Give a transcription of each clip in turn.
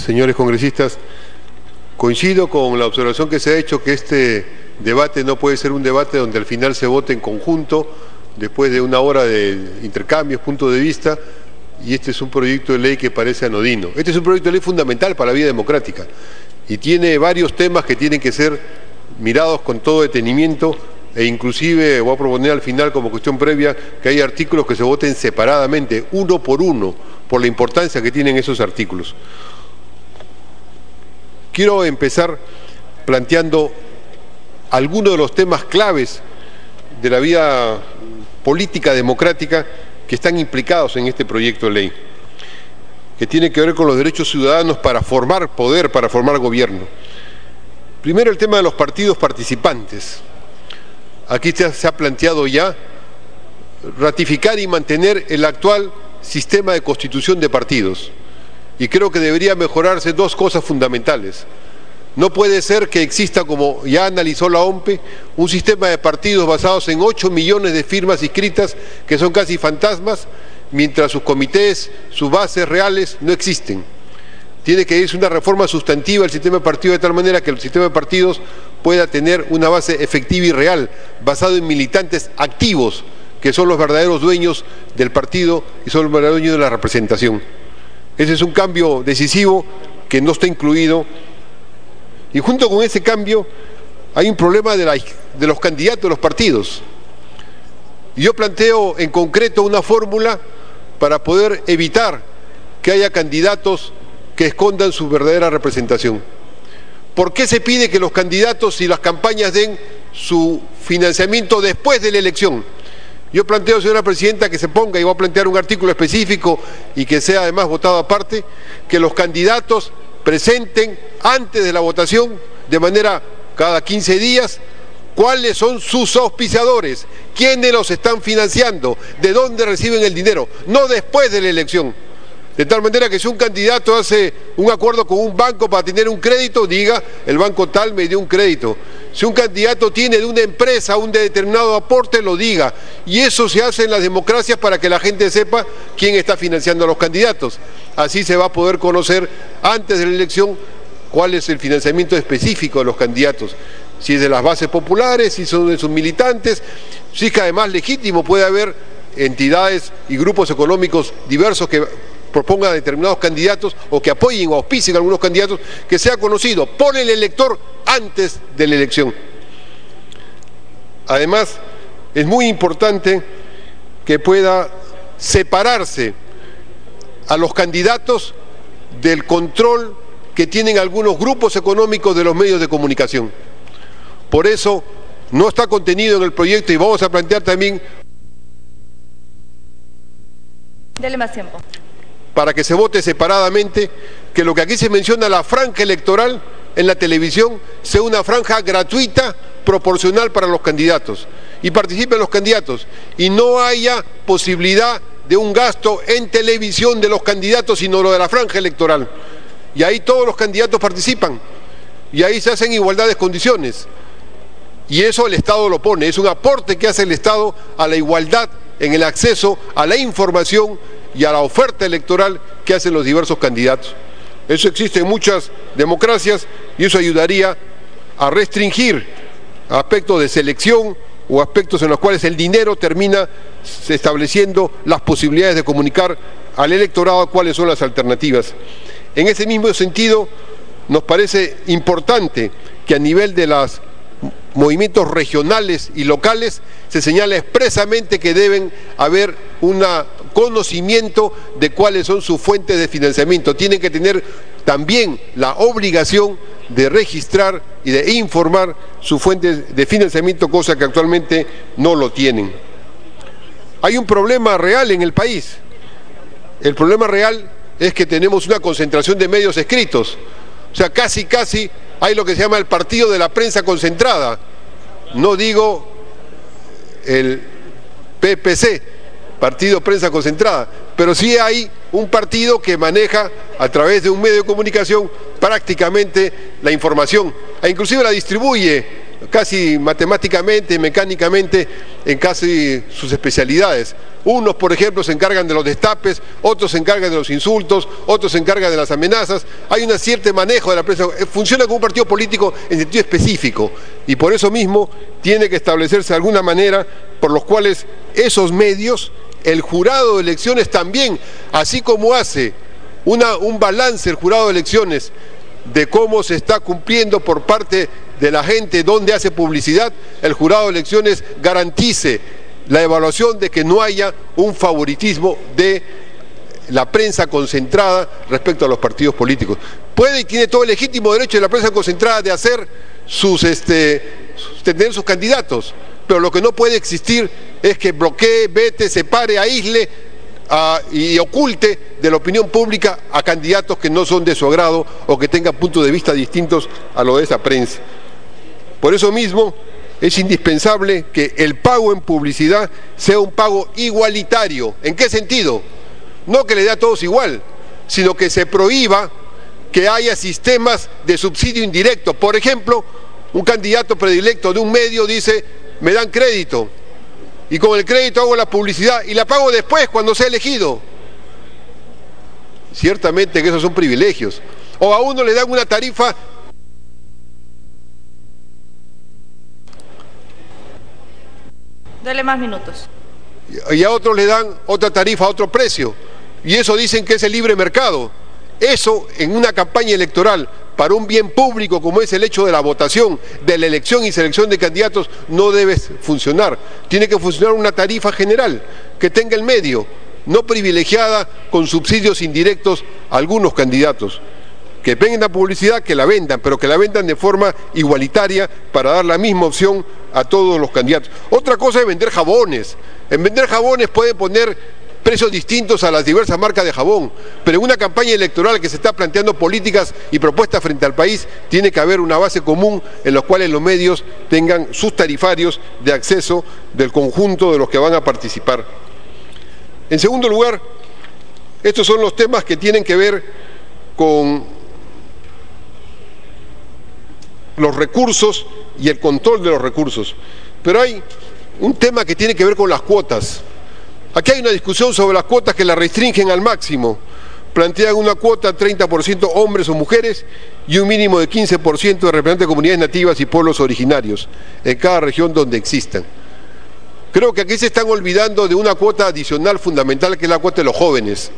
señores congresistas, coincido con la observación que se ha hecho que este debate no puede ser un debate donde al final se vote en conjunto, después de una hora de intercambios, puntos de vista, y este es un proyecto de ley que parece anodino. Este es un proyecto de ley fundamental para la vida democrática y tiene varios temas que tienen que ser mirados con todo detenimiento e inclusive voy a proponer al final como cuestión previa que hay artículos que se voten separadamente, uno, por la importancia que tienen esos artículos. Quiero empezar planteando algunos de los temas claves de la vida política democrática que están implicados en este proyecto de ley, que tiene que ver con los derechos ciudadanos para formar poder, para formar gobierno. Primero, el tema de los partidos participantes. Aquí se ha planteado ya ratificar y mantener el actual sistema de constitución de partidos. Y creo que debería mejorarse dos cosas fundamentales. No puede ser que exista, como ya analizó la OMPE, un sistema de partidos basados en 8 millones de firmas inscritas, que son casi fantasmas, mientras sus comités, sus bases reales no existen. Tiene que irse una reforma sustantiva del sistema de partidos de tal manera que el sistema de partidos pueda tener una base efectiva y real, basado en militantes activos, que son los verdaderos dueños del partido y son los verdaderos dueños de la representación. Ese es un cambio decisivo que no está incluido. Y junto con ese cambio hay un problema de los candidatos de los partidos. Y yo planteo en concreto una fórmula para poder evitar que haya candidatos que escondan su verdadera representación. ¿Por qué se pide que los candidatos y las campañas den su financiamiento después de la elección? Yo planteo, señora Presidenta, que se ponga, y voy a plantear un artículo específico y que sea además votado aparte, que los candidatos presenten antes de la votación, de manera cada 15 días, cuáles son sus auspiciadores, quiénes los están financiando, de dónde reciben el dinero, no después de la elección. De tal manera que si un candidato hace un acuerdo con un banco para tener un crédito, diga, el banco tal me dio un crédito. Si un candidato tiene de una empresa un determinado aporte, lo diga. Y eso se hace en las democracias para que la gente sepa quién está financiando a los candidatos. Así se va a poder conocer antes de la elección cuál es el financiamiento específico de los candidatos. Si es de las bases populares, si son de sus militantes, si es que además legítimo puede haber entidades y grupos económicos diversos que propongan a determinados candidatos o que apoyen o auspicien a algunos candidatos, que sea conocido por el elector antes de la elección. Además, es muy importante que pueda separarse a los candidatos del control que tienen algunos grupos económicos de los medios de comunicación. Por eso no está contenido en el proyecto y vamos a plantear también... Dele más tiempo. Para que se vote separadamente, que lo que aquí se menciona, la franja electoral en la televisión, sea una franja gratuita, proporcional para los candidatos, y participen los candidatos, y no haya posibilidad de un gasto en televisión de los candidatos, sino lo de la franja electoral. Y ahí todos los candidatos participan, y ahí se hacen igualdades condiciones. Y eso el Estado lo pone, es un aporte que hace el Estado a la igualdad en el acceso a la información y a la oferta electoral que hacen los diversos candidatos. Eso existe en muchas democracias y eso ayudaría a restringir aspectos de selección o aspectos en los cuales el dinero termina estableciendo las posibilidades de comunicar al electorado cuáles son las alternativas. En ese mismo sentido, nos parece importante que a nivel de los movimientos regionales y locales se señala expresamente que deben haber un conocimiento de cuáles son sus fuentes de financiamiento. Tienen que tener también la obligación de registrar y de informar sus fuentes de financiamiento, cosa que actualmente no lo tienen. Hay un problema real en el país. El problema real es que tenemos una concentración de medios escritos. O sea, casi hay lo que se llama el partido de la prensa concentrada. No digo el PPC, Partido Prensa Concentrada, pero sí hay un partido que maneja a través de un medio de comunicación prácticamente la información, e inclusive la distribuye casi matemáticamente, mecánicamente, en casi sus especialidades. Unos, por ejemplo, se encargan de los destapes, otros se encargan de los insultos, otros se encargan de las amenazas. Hay un cierto manejo de la prensa. Funciona como un partido político en sentido específico y por eso mismo tiene que establecerse alguna manera por los cuales esos medios, el jurado de elecciones también, así como hace un balance el jurado de elecciones de cómo se está cumpliendo por parte de la gente donde hace publicidad, el jurado de elecciones garantice la evaluación de que no haya un favoritismo de la prensa concentrada respecto a los partidos políticos. Puede y tiene todo el legítimo derecho de la prensa concentrada de hacer tener sus candidatos, pero lo que no puede existir es que bloquee, vete, separe, aísle y oculte de la opinión pública a candidatos que no son de su agrado o que tengan puntos de vista distintos a lo de esa prensa. Por eso mismo es indispensable que el pago en publicidad sea un pago igualitario. ¿En qué sentido? No que le dé a todos igual, sino que se prohíba que haya sistemas de subsidio indirecto. Por ejemplo, un candidato predilecto de un medio dice, me dan crédito, y con el crédito hago la publicidad y la pago después cuando sea elegido. Ciertamente que esos son privilegios. O a uno le dan una tarifa. Dele más minutos. Y a otros le dan otra tarifa, otro precio. Y eso dicen que es el libre mercado. Eso en una campaña electoral para un bien público como es el hecho de la votación, de la elección y selección de candidatos, no debe funcionar. Tiene que funcionar una tarifa general que tenga el medio, no privilegiada con subsidios indirectos a algunos candidatos. Que vendan publicidad, que la vendan, pero que la vendan de forma igualitaria para dar la misma opción a todos los candidatos. Otra cosa es vender jabones. En vender jabones pueden poner precios distintos a las diversas marcas de jabón, pero en una campaña electoral que se está planteando políticas y propuestas frente al país, tiene que haber una base común en la cual los medios tengan sus tarifarios de acceso del conjunto de los que van a participar. En segundo lugar, estos son los temas que tienen que ver con los recursos y el control de los recursos. Pero hay un tema que tiene que ver con las cuotas. Aquí hay una discusión sobre las cuotas que la restringen al máximo. Plantean una cuota 30% hombres o mujeres y un mínimo de 15% de representantes de comunidades nativas y pueblos originarios en cada región donde existan. Creo que aquí se están olvidando de una cuota adicional fundamental que es la cuota de los jóvenes.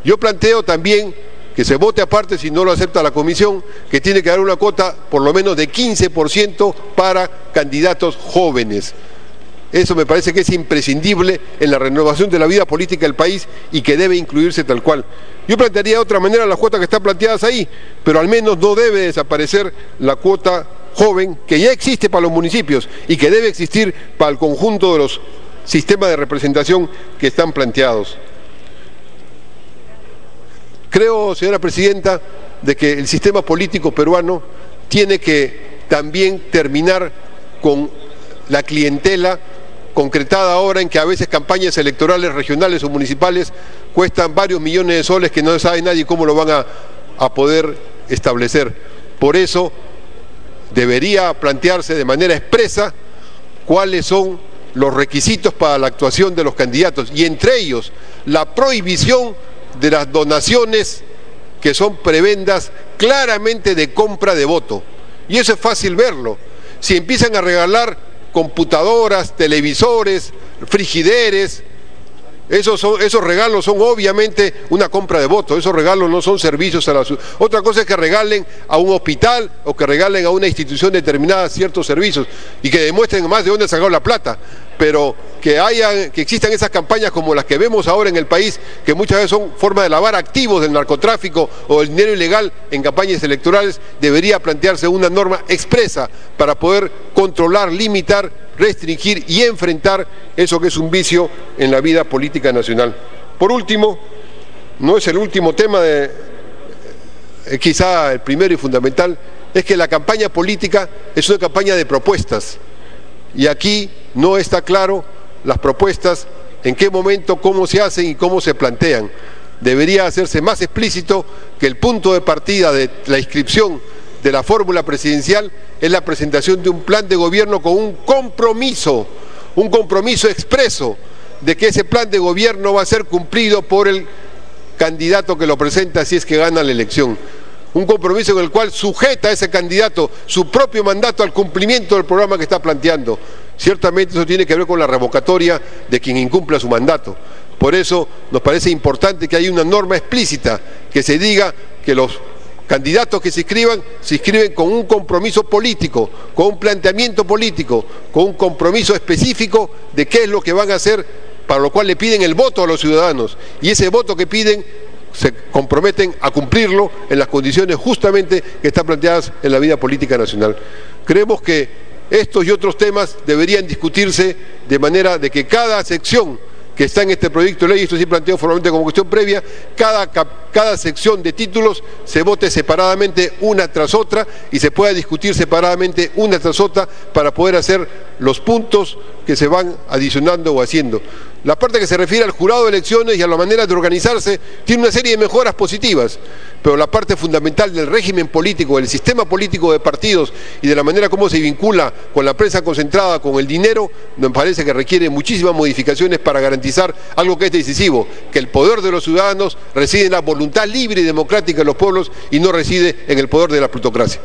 Yo planteo también que se vote aparte, si no lo acepta la comisión, que tiene que haber una cuota por lo menos de 15% para candidatos jóvenes. Eso me parece que es imprescindible en la renovación de la vida política del país y que debe incluirse tal cual. Yo plantearía de otra manera las cuotas que están planteadas ahí, pero al menos no debe desaparecer la cuota joven que ya existe para los municipios y que debe existir para el conjunto de los sistemas de representación que están planteados. Creo, señora presidenta, de que el sistema político peruano tiene que también terminar con la clientela concretada ahora en que a veces campañas electorales regionales o municipales cuestan varios millones de soles que no sabe nadie cómo lo van a poder establecer. Por eso debería plantearse de manera expresa cuáles son los requisitos para la actuación de los candidatos y entre ellos la prohibición de las donaciones que son prebendas claramente de compra de voto. Y eso es fácil verlo. Si empiezan a regalar computadoras, televisores, frigideres, esos regalos son obviamente una compra de votos, esos regalos no son servicios a la ciudad. Otra cosa es que regalen a un hospital o que regalen a una institución determinada ciertos servicios y que demuestren más de dónde han sacado la plata, pero que existan esas campañas como las que vemos ahora en el país, que muchas veces son formas de lavar activos del narcotráfico o del dinero ilegal en campañas electorales, debería plantearse una norma expresa para poder controlar, limitar, restringir y enfrentar eso que es un vicio en la vida política nacional. Por último, no es el último tema, quizá el primero y fundamental, es que la campaña política es una campaña de propuestas y aquí no está claro las propuestas, en qué momento, cómo se hacen y cómo se plantean. Debería hacerse más explícito que el punto de partida de la inscripción de la fórmula presidencial es la presentación de un plan de gobierno con un compromiso expreso de que ese plan de gobierno va a ser cumplido por el candidato que lo presenta si es que gana la elección. Un compromiso en el cual sujeta a ese candidato su propio mandato al cumplimiento del programa que está planteando. Ciertamente eso tiene que ver con la revocatoria de quien incumpla su mandato. Por eso nos parece importante que haya una norma explícita que se diga que los candidatos que se inscriben con un compromiso político, con un planteamiento político, con un compromiso específico de qué es lo que van a hacer, para lo cual le piden el voto a los ciudadanos. Y ese voto que piden se comprometen a cumplirlo en las condiciones justamente que están planteadas en la vida política nacional. Creemos que estos y otros temas deberían discutirse de manera de que cada sección que está en este proyecto de ley, esto sí planteo formalmente como cuestión previa, cada sección de títulos se vote separadamente una tras otra y se pueda discutir separadamente una tras otra para poder hacer los puntos que se van adicionando o haciendo. La parte que se refiere al jurado de elecciones y a la manera de organizarse tiene una serie de mejoras positivas, pero la parte fundamental del régimen político, del sistema político de partidos y de la manera como se vincula con la prensa concentrada, con el dinero, me parece que requiere muchísimas modificaciones para garantizar algo que es decisivo, que el poder de los ciudadanos reside en la voluntad libre y democrática de los pueblos y no reside en el poder de la plutocracia.